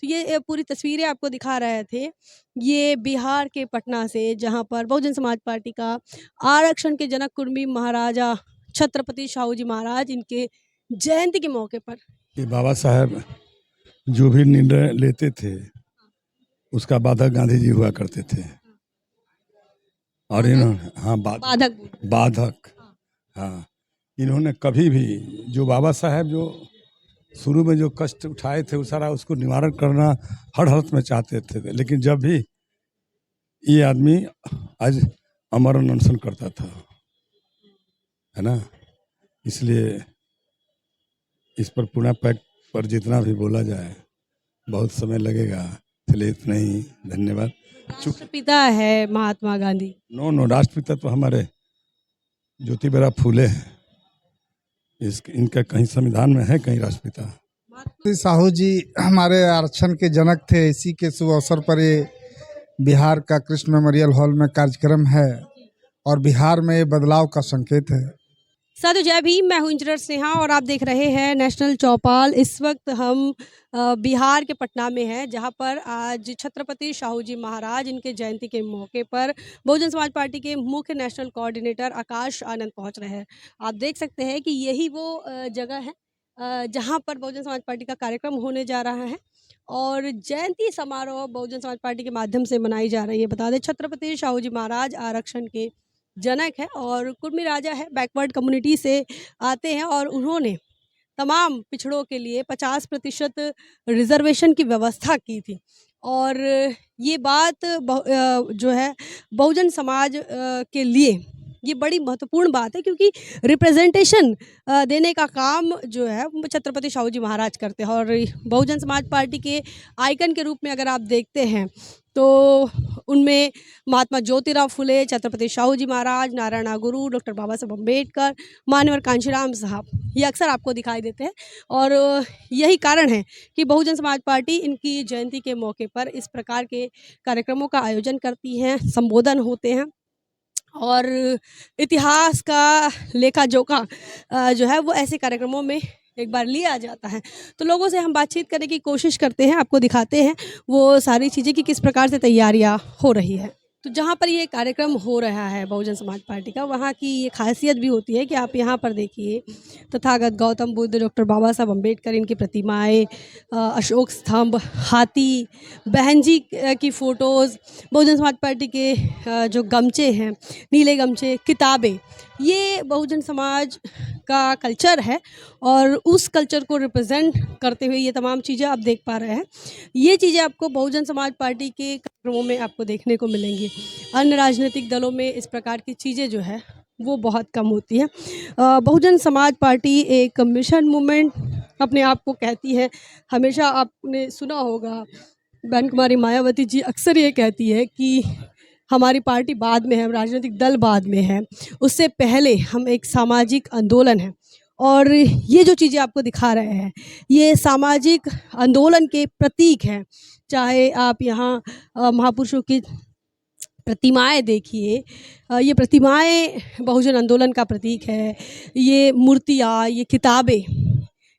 तो ये पूरी तस्वीरें आपको दिखा रहे थे। ये बिहार के पटना से, जहाँ पर बहुजन समाज पार्टी का आरक्षण के जनक कुर्मी महाराजा छत्रपति शाहू जी महाराज, इनके जयंती के मौके पर कि बाबा साहब जो भी निर्णय लेते थे उसका बाधक गांधी जी हुआ करते थे। और इन्होंने बाधक बाधक हाँ, इन्होंने कभी भी जो बाबा साहब जो शुरू में जो कष्ट उठाए थे वो सारा उसको निवारण करना हर हालत में चाहते थे, लेकिन जब भी ये आदमी आज अमर अनशन करता था, है ना, इसलिए इस पर पुनः पैक पर जितना भी बोला जाए बहुत समय लगेगा, इसलिए इतना ही। धन्यवाद। राष्ट्रपिता है महात्मा गांधी। नो राष्ट्रपिता तो हमारे ज्योतिबा फूले हैं। इनका कहीं संविधान में है, कहीं राष्ट्रपिता। साहू जी हमारे आरक्षण के जनक थे। इसी के शुभ अवसर पर ये बिहार का कृष्ण मेमोरियल हॉल में कार्यक्रम है और बिहार में ये बदलाव का संकेत है। साधु जय भीम, मैं हूं इंजीनियर स्नेहा और आप देख रहे हैं नेशनल चौपाल। इस वक्त हम बिहार के पटना में हैं, जहां पर आज छत्रपति शाहू जी महाराज, इनके जयंती के मौके पर बहुजन समाज पार्टी के मुख्य नेशनल कोऑर्डिनेटर आकाश आनंद पहुंच रहे हैं। आप देख सकते हैं कि यही वो जगह है जहां पर बहुजन समाज पार्टी का कार्यक्रम होने जा रहा है और जयंती समारोह बहुजन समाज पार्टी के माध्यम से मनाई जा रही है। बता दें, छत्रपति शाहू जी महाराज आरक्षण के जनक है और कुर्मी राजा है, बैकवर्ड कम्युनिटी से आते हैं और उन्होंने तमाम पिछड़ों के लिए 50% रिजर्वेशन की व्यवस्था की थी। और ये बात जो है बहुजन समाज के लिए ये बड़ी महत्वपूर्ण बात है, क्योंकि रिप्रेजेंटेशन देने का काम जो है छत्रपति शाहू जी महाराज करते हैं। और बहुजन समाज पार्टी के आइकन के रूप में अगर आप देखते हैं तो उनमें महात्मा ज्योतिराव फुले, छत्रपति शाहू जी महाराज, नारायण गुरु, डॉक्टर बाबा साहब अम्बेडकर, मान्यवर कांशीराम साहब, ये अक्सर आपको दिखाई देते हैं। और यही कारण है कि बहुजन समाज पार्टी इनकी जयंती के मौके पर इस प्रकार के कार्यक्रमों का आयोजन करती है, संबोधन होते हैं और इतिहास का लेखा जोखा जो है वो ऐसे कार्यक्रमों में एक बार लिया जाता है। तो लोगों से हम बातचीत करने की कोशिश करते हैं, आपको दिखाते हैं वो सारी चीज़ें कि किस प्रकार से तैयारियां हो रही है। तो जहाँ पर ये कार्यक्रम हो रहा है बहुजन समाज पार्टी का, वहाँ की ये खासियत भी होती है कि आप यहाँ पर देखिए तथागत गौतम बुद्ध, डॉक्टर बाबा साहब अम्बेडकर, इनकी प्रतिमाएं, अशोक स्तंभ, हाथी, बहन जी की फ़ोटोज़, बहुजन समाज पार्टी के जो गमछे हैं, नीले गमछे, किताबें, ये बहुजन समाज का कल्चर है और उस कल्चर को रिप्रेजेंट करते हुए ये तमाम चीज़ें आप देख पा रहे हैं। ये चीज़ें आपको बहुजन समाज पार्टी के कार्यक्रमों में आपको देखने को मिलेंगी। अन्य राजनीतिक दलों में इस प्रकार की चीज़ें जो है वो बहुत कम होती हैं। बहुजन समाज पार्टी एक मिशन मूवमेंट अपने आप को कहती है। हमेशा आपने सुना होगा बहन कुमारी मायावती जी अक्सर ये कहती है कि हमारी पार्टी बाद में है, राजनीतिक दल बाद में है, उससे पहले हम एक सामाजिक आंदोलन है। और ये जो चीज़ें आपको दिखा रहे हैं ये सामाजिक आंदोलन के प्रतीक हैं। चाहे आप यहाँ महापुरुषों की प्रतिमाएं देखिए, ये प्रतिमाएं बहुजन आंदोलन का प्रतीक है। ये मूर्तियाँ, ये किताबें,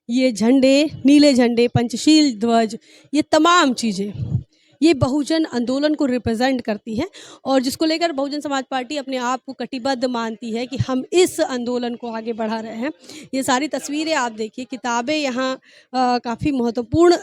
ये झंडे, नीले झंडे, पंचशील ध्वज, ये तमाम चीज़ें ये बहुजन आंदोलन को रिप्रेजेंट करती हैं और जिसको लेकर बहुजन समाज पार्टी अपने आप को कटिबद्ध मानती है कि हम इस आंदोलन को आगे बढ़ा रहे हैं। ये सारी तस्वीरें आप देखिए, किताबें यहाँ काफ़ी महत्वपूर्ण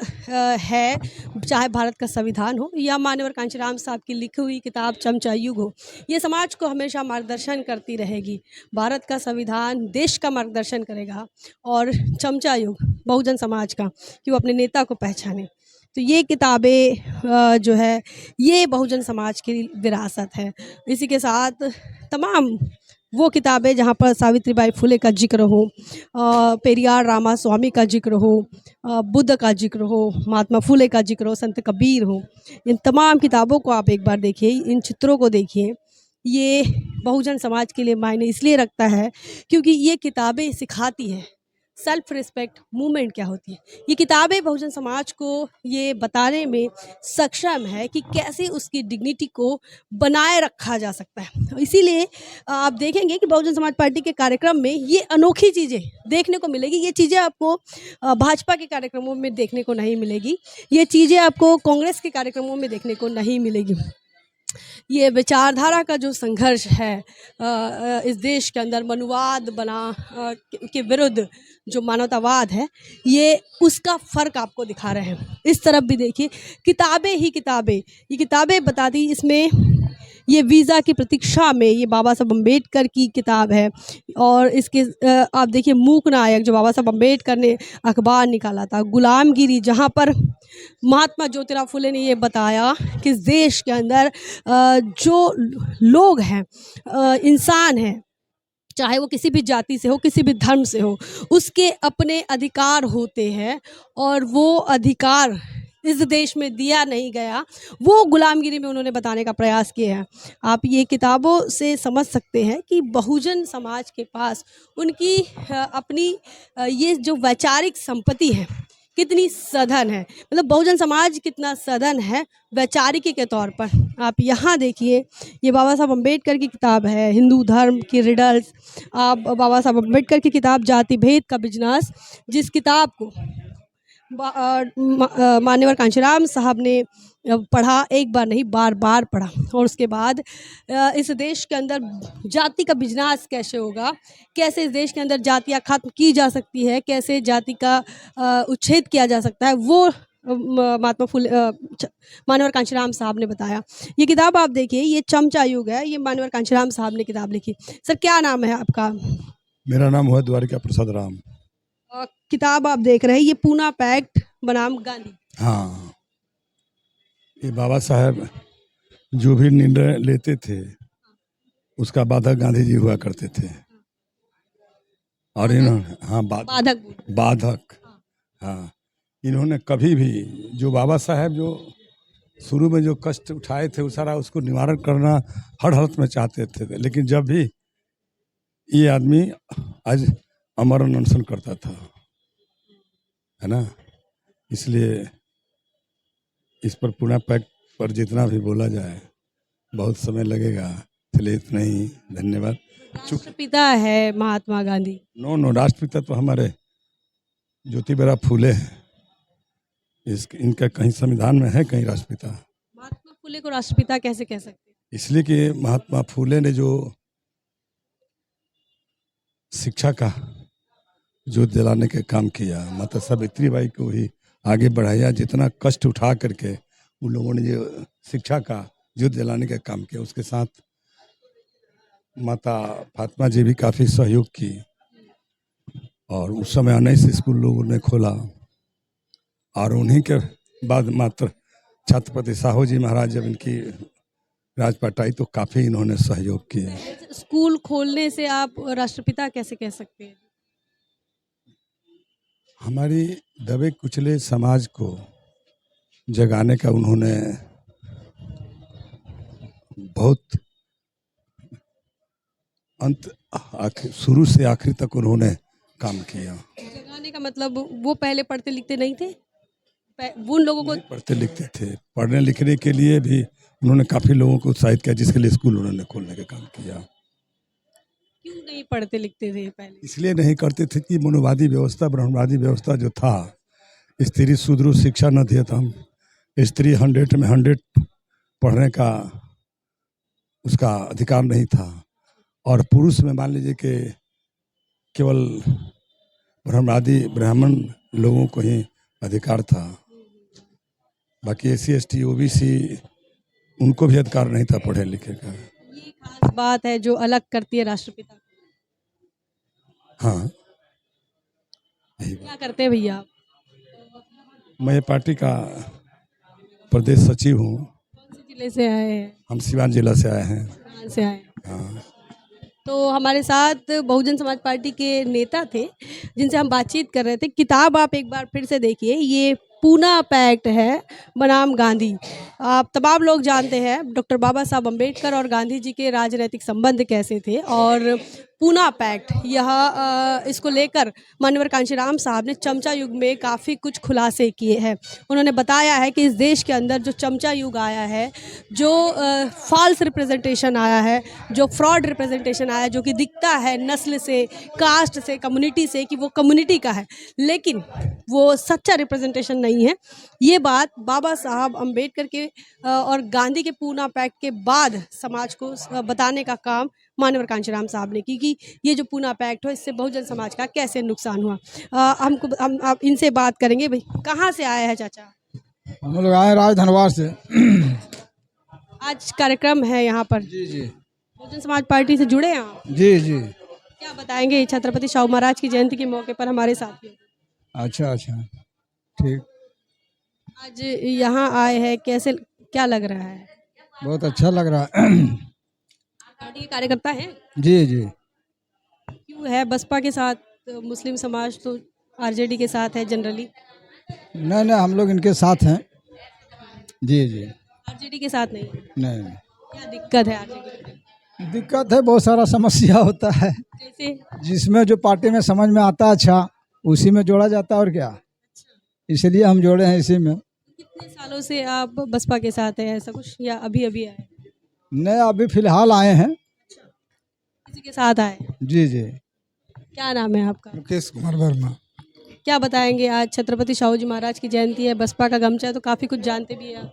है, चाहे भारत का संविधान हो या मान्यवर कांशीराम साहब की लिखी हुई किताब चमचा युग हो, ये समाज को हमेशा मार्गदर्शन करती रहेगी। भारत का संविधान देश का मार्गदर्शन करेगा और चमचा युग बहुजन समाज का, कि वो अपने नेता को पहचाने। तो ये किताबें जो है ये बहुजन समाज की विरासत है। इसी के साथ तमाम वो किताबें जहाँ पर सावित्रीबाई फुले का जिक्र हो, पेरियार रामास्वामी का जिक्र हो, बुद्ध का जिक्र हो, महात्मा फुले का जिक्र हो, संत कबीर हो, इन तमाम किताबों को आप एक बार देखिए, इन चित्रों को देखिए। ये बहुजन समाज के लिए मायने इसलिए रखता है क्योंकि ये किताबें सिखाती हैं सेल्फ रिस्पेक्ट मूवमेंट क्या होती है। ये किताबें बहुजन समाज को ये बताने में सक्षम है कि कैसे उसकी डिग्निटी को बनाए रखा जा सकता है। इसीलिए आप देखेंगे कि बहुजन समाज पार्टी के कार्यक्रम में ये अनोखी चीज़ें देखने को मिलेगी। ये चीज़ें आपको भाजपा के कार्यक्रमों में देखने को नहीं मिलेगी। ये चीज़ें आपको कांग्रेस के कार्यक्रमों में देखने को नहीं मिलेगी। ये विचारधारा का जो संघर्ष है इस देश के अंदर मनुवाद के विरुद्ध जो मानवतावाद है, ये उसका फ़र्क आपको दिखा रहे हैं। इस तरफ भी देखिए, किताबें ही किताबें, ये किताबें बताती, इसमें ये वीज़ा की प्रतीक्षा में, ये बाबा साहब अम्बेडकर की किताब है। और इसके आप देखिए मूक नायक, जो बाबा साहब अम्बेडकर ने अखबार निकाला था, गुलामगिरी, जहाँ पर महात्मा ज्योतिराव फुले ने ये बताया कि इस देश के अंदर जो लोग हैं, इंसान हैं, चाहे वो किसी भी जाति से हो, किसी भी धर्म से हो, उसके अपने अधिकार होते हैं और वो अधिकार इस देश में दिया नहीं गया, वो गुलामगिरी में उन्होंने बताने का प्रयास किया है। आप ये किताबों से समझ सकते हैं कि बहुजन समाज के पास उनकी अपनी ये जो वैचारिक संपत्ति है कितनी सघन है, मतलब बहुजन समाज कितना सघन है वैचारिकी के तौर पर। आप यहाँ देखिए, ये बाबा साहब अम्बेडकर की किताब है, हिंदू धर्म की रिडल्स। आप बाबा साहब अम्बेडकर की किताब जाति भेद का बिजनेस, जिस किताब को मान्यवर कांशीराम साहब ने पढ़ा, एक बार नहीं बार बार पढ़ा, और उसके बाद इस देश के अंदर जाति का बिजनेस कैसे होगा, कैसे इस देश के अंदर जातियाँ खत्म की जा सकती है, कैसे जाति का उच्छेद किया जा सकता है, वो महात्मा फुले मान्यवर कांशीराम साहब ने बताया। ये किताब आप देखिए, ये चमचा युग है, ये मान्यवर कांशीराम साहब ने किताब लिखी। सर, क्या नाम है आपका? मेरा नाम हुआ द्वारिका प्रसाद राम। किताब आप देख रहे हैं, ये पूना पैक्ट बनाम गांधी। हाँ, ये बाबा साहब जो भी निर्णय लेते थे उसका बाधक गांधी जी हुआ करते थे। और इन्होंने, हाँ, बाधक, हाँ, इन्होंने कभी भी, जो बाबा साहब जो शुरू में जो कष्ट उठाए थे, वो सारा उसको निवारण करना हर हालत में चाहते थे। लेकिन जब भी ये आदमी आज अमर अनशन करता था, है ना, इसलिए इस पर पुनः पैक्ट पर जितना भी बोला जाए बहुत समय लगेगा। चलिए इतना ही, धन्यवाद। राष्ट्रपिता है महात्मा गांधी। नो, राष्ट्रपिता तो हमारे ज्योतिबा फूले हैं। इनका कहीं संविधान में है, कहीं राष्ट्रपिता। महात्मा फुले को राष्ट्रपिता कैसे कह सकते हैं? इसलिए कि महात्मा फूले ने जो शिक्षा का जो दिलाने का काम किया, माता सावित्री बाई को ही आगे बढ़ाया। जितना कष्ट उठा करके उन लोगों ने जो शिक्षा का जो दिलाने का काम किया, उसके साथ माता फातिमा जी भी काफ़ी सहयोग की। और उस समय 19 स्कूल लोगों ने खोला, और उन्हीं के बाद मात्र छत्रपति साहू जी महाराज जब इनकी राजपाट आई तो काफ़ी इन्होंने सहयोग किया। स्कूल खोलने से आप राष्ट्रपिता कैसे कह सकते हैं? हमारी दबे कुचले समाज को जगाने का उन्होंने बहुत शुरू से आखिर तक उन्होंने काम किया। जगाने का मतलब वो पहले पढ़ते लिखते नहीं थे, उन लोगों को पढ़ते लिखते थे। पढ़ने लिखने के लिए भी उन्होंने काफ़ी लोगों को उत्साहित किया, जिसके लिए स्कूल उन्होंने खोलने का काम किया। क्यों नहीं पढ़ते लिखते थे पहले? इसलिए नहीं करते थे कि मनोवादी व्यवस्था, ब्रह्मवादी व्यवस्था जो था, स्त्री शुद्र शिक्षा न दिया था। स्त्री 100 में 100 पढ़ने का उसका अधिकार नहीं था, और पुरुष में मान लीजिए कि केवल ब्राह्मण लोगों को ही अधिकार था। बाकी SC ST OBC उनको भी अधिकार नहीं था पढ़े लिखे का। ये खास बात है जो अलग करती है राष्ट्रपिता को। हाँ, क्या करते हैं भैया आप? मैं पार्टी का प्रदेश सचिव हूँ। कौन से जिले से आए हैं? हम सिवान जिला से आए हैं। सिवान से आए हैं। हाँ, तो हमारे साथ बहुजन समाज पार्टी के नेता थे जिनसे हम बातचीत कर रहे थे। किताब आप एक बार फिर से देखिए, ये पूना पैक्ट है बनाम गांधी। आप तमाम लोग जानते हैं डॉक्टर बाबा साहब अम्बेडकर और गांधी जी के राजनीतिक संबंध कैसे थे, और पूना पैक्ट यह इसको लेकर माननीय कांशीराम साहब ने चमचा युग में काफ़ी कुछ खुलासे किए हैं। उन्होंने बताया है कि इस देश के अंदर जो चमचा युग आया है, जो फॉल्स रिप्रेजेंटेशन आया है, जो फ्रॉड रिप्रेजेंटेशन आया है, जो कि दिखता है नस्ल से, कास्ट से, कम्युनिटी से कि वो कम्युनिटी का है, लेकिन वो सच्चा रिप्रेजेंटेशन नहीं है। ये बात बाबा साहब अम्बेडकर के और गांधी के पूना पैक्ट के बाद समाज को बताने का काम माननीय कांशीराम साहब ने की कि ये जो पूना पैक्ट हो इससे बहुजन समाज का कैसे नुकसान हुआ। हम आप इनसे बात करेंगे। भाई कहाँ से आए हैं चाचा? हम लोग आए राजधनवार से। आज कार्यक्रम है यहाँ पर, जी जी बहुजन समाज पार्टी से जुड़े हैं आप? जी जी। क्या बताएंगे छत्रपति शाहू महाराज की जयंती के मौके पर हमारे साथ में? अच्छा अच्छा, ठीक। आज यहाँ आए हैं, कैसे क्या लग रहा है? बहुत अच्छा लग रहा है। पार्टी के कार्यकर्ता हैं? जी जी। क्यों है बसपा के साथ? मुस्लिम समाज तो आरजेडी के साथ है जनरली। नहीं नहीं, हम लोग इनके साथ हैं। जी जी। आरजेडी के साथ नहीं? नहीं, क्या दिक्कत है आरजेडी में? दिक्कत है, बहुत सारा समस्या होता है, जैसे जिसमें जो पार्टी में समझ में आता है अच्छा उसी में जोड़ा जाता है, और क्या। इसलिए हम जोड़े हैं इसी में। कितने सालों से आप बसपा के साथ हैं, ऐसा कुछ, या अभी अभी आए? नहीं, अभी फिलहाल आए हैं। किसी के साथ आए? जी जी। क्या नाम है आपका? मुकेश कुमार वर्मा। क्या बताएंगे, आज छत्रपति शाहू जी महाराज की जयंती है, बसपा का गमछा है तो काफ़ी कुछ जानते भी हैं आप।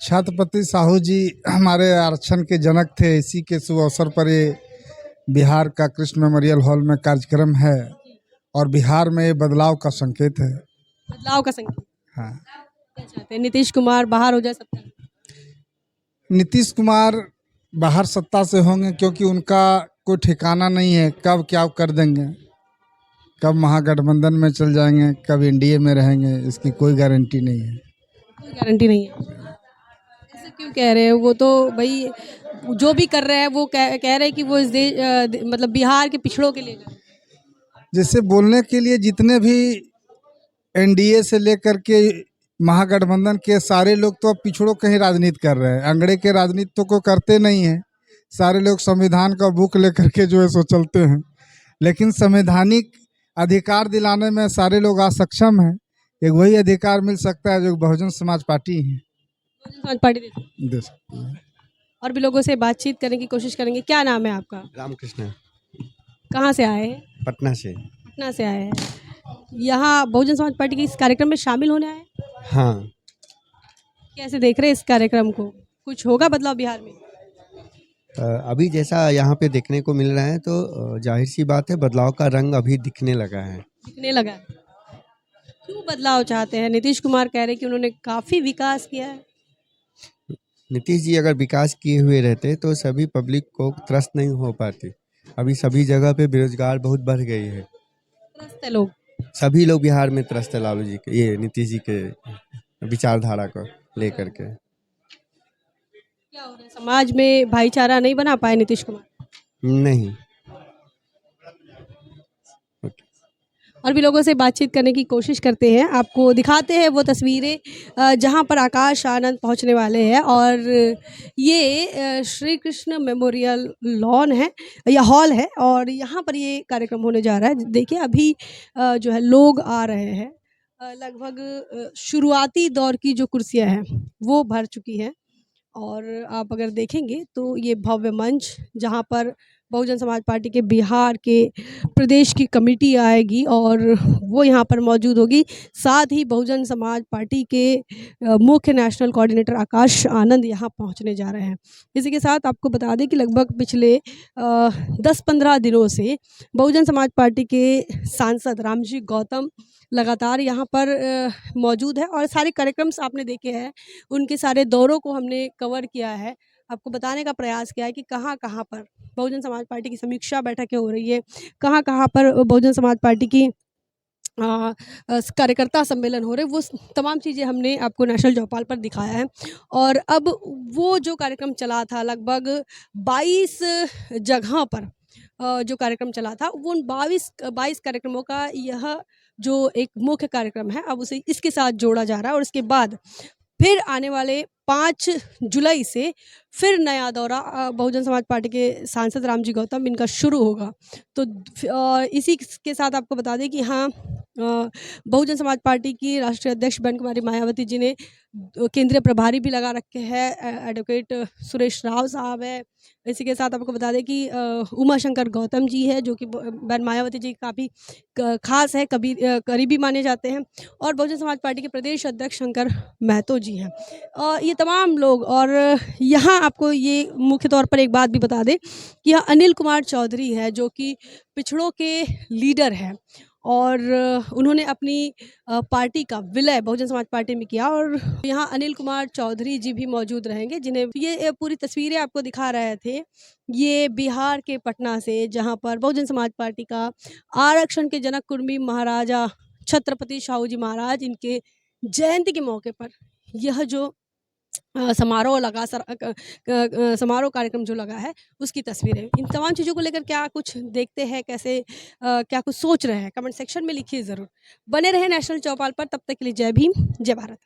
छत्रपति साहू जी हमारे आरक्षण के जनक थे। इसी के शुभ अवसर पर ये बिहार का कृष्ण मेमोरियल हॉल में कार्यक्रम है, और बिहार में ये बदलाव का संकेत है। बदलाव का संकेत? हाँ। क्या चाहते हैं, नीतीश कुमार बाहर हो जाए सत्ता? नीतीश कुमार बाहर सत्ता से होंगे, क्योंकि उनका कोई ठिकाना नहीं है, कब क्या कर देंगे, कब महागठबंधन में चल जाएंगे, कब एनडीए में रहेंगे, इसकी कोई गारंटी नहीं है। कोई गारंटी नहीं है? ऐसे क्यों कह रहे हैं? वो तो भाई जो भी कर रहे हैं वो कह रहे हैं कि वो इस देश मतलब बिहार के पिछड़ों के लिए कर रहे हैं। जैसे बोलने के लिए जितने भी एनडीए से लेकर के महागठबंधन के सारे लोग तो अब पिछड़ों के ही राजनीति कर रहे हैं, अंगड़े के राजनीति तो को करते नहीं हैं। सारे लोग संविधान का बुक लेकर के जो है सो चलते हैं, लेकिन संवैधानिक अधिकार दिलाने में सारे लोग असक्षम हैं। एक वही अधिकार मिल सकता है जो बहुजन समाज पार्टी है बहुजन समाज पार्टी दे सकती है। और भी लोगों से बातचीत करने की कोशिश करेंगे। क्या नाम है आपका? रामकृष्ण, कहाँ से आए हैं? पटना से। पटना से आए हैं। यहाँ बहुजन समाज पार्टी के इस कार्यक्रम में शामिल होने आए हैं? हाँ, कैसे देख रहे हैं इस कार्यक्रम को? कुछ होगा बदलाव बिहार में? अभी जैसा यहाँ पे देखने को मिल रहा है तो जाहिर सी बात है, बदलाव का रंग अभी दिखने लगा है। दिखने लगा है। क्यों बदलाव चाहते हैं? नीतीश कुमार कह रहे हैं कि उन्होंने काफ़ी विकास किया है। नीतीश जी अगर विकास किए हुए रहते तो सभी पब्लिक को त्रस्त नहीं हो पाती। अभी सभी जगह पे बेरोजगार बहुत बढ़ गई है। त्रस्त है लोग। सभी लोग बिहार में त्रस्त है लालू जी के, ये नीतीश जी के विचारधारा को लेकर के। क्या हो रहा है, समाज में भाईचारा नहीं बना पाए नीतीश कुमार? नहीं। और भी लोगों से बातचीत करने की कोशिश करते हैं, आपको दिखाते हैं वो तस्वीरें जहां पर आकाश आनंद पहुंचने वाले हैं। और ये श्री कृष्ण मेमोरियल लॉन है या हॉल है, और यहां पर ये कार्यक्रम होने जा रहा है। देखिए अभी जो है लोग आ रहे हैं। लगभग शुरुआती दौर की जो कुर्सियां हैं वो भर चुकी हैं, और आप अगर देखेंगे तो ये भव्य मंच जहाँ पर बहुजन समाज पार्टी के बिहार के प्रदेश की कमेटी आएगी और वो यहाँ पर मौजूद होगी। साथ ही बहुजन समाज पार्टी के मुख्य नेशनल कोऑर्डिनेटर आकाश आनंद यहाँ पहुँचने जा रहे हैं। इसी के साथ आपको बता दें कि लगभग पिछले 10-15 दिनों से बहुजन समाज पार्टी के सांसद रामजी गौतम लगातार यहाँ पर मौजूद है, और सारे कार्यक्रम्स आपने देखे हैं, उनके सारे दौरों को हमने कवर किया है। आपको बताने का प्रयास किया है कि कहाँ-कहाँ पर बहुजन समाज पार्टी की समीक्षा बैठकें हो रही है, कहाँ-कहाँ पर बहुजन समाज पार्टी की कार्यकर्ता सम्मेलन हो रहे, वो तमाम चीज़ें हमने आपको नेशनल चौपाल पर दिखाया है। और अब वो जो कार्यक्रम चला था लगभग 22 जगह पर जो कार्यक्रम चला था, वो उन 22 कार्यक्रमों का यह जो एक मुख्य कार्यक्रम है अब उसे इसके साथ जोड़ा जा रहा है, और इसके बाद फिर आने वाले 5 जुलाई से फिर नया दौरा बहुजन समाज पार्टी के सांसद रामजी गौतम इनका शुरू होगा। तो इसी के साथ आपको बता दें कि हाँ, बहुजन समाज पार्टी की राष्ट्रीय अध्यक्ष बहन कुमारी मायावती जी ने केंद्रीय प्रभारी भी लगा रखे हैं, एडवोकेट सुरेश राव साहब है। इसी के साथ आपको बता दें कि उमा शंकर गौतम जी है, जो कि बहन मायावती जी काफ़ी खास है, करीबी माने जाते हैं, और बहुजन समाज पार्टी के प्रदेश अध्यक्ष शंकर महतो जी हैं। ये तमाम लोग, और यहाँ आपको ये मुख्य तौर पर एक बात भी बता दें कि यहाँ अनिल कुमार चौधरी है, जो कि पिछड़ों के लीडर हैं, और उन्होंने अपनी पार्टी का विलय बहुजन समाज पार्टी में किया, और यहाँ अनिल कुमार चौधरी जी भी मौजूद रहेंगे, जिन्हें ये पूरी तस्वीरें आपको दिखा रहे थे। ये बिहार के पटना से, जहाँ पर बहुजन समाज पार्टी का आरक्षण के जनक कुर्मी महाराजा छत्रपति शाहू जी महाराज इनके जयंती के मौके पर यह जो समारोह लगा, समारोह कार्यक्रम जो लगा है, उसकी तस्वीरें। इन तमाम चीज़ों को लेकर क्या कुछ देखते हैं, कैसे क्या कुछ सोच रहे हैं, कमेंट सेक्शन में लिखिए ज़रूर। बने रहे नेशनल चौपाल पर, तब तक के लिए जय भीम, जय भारत।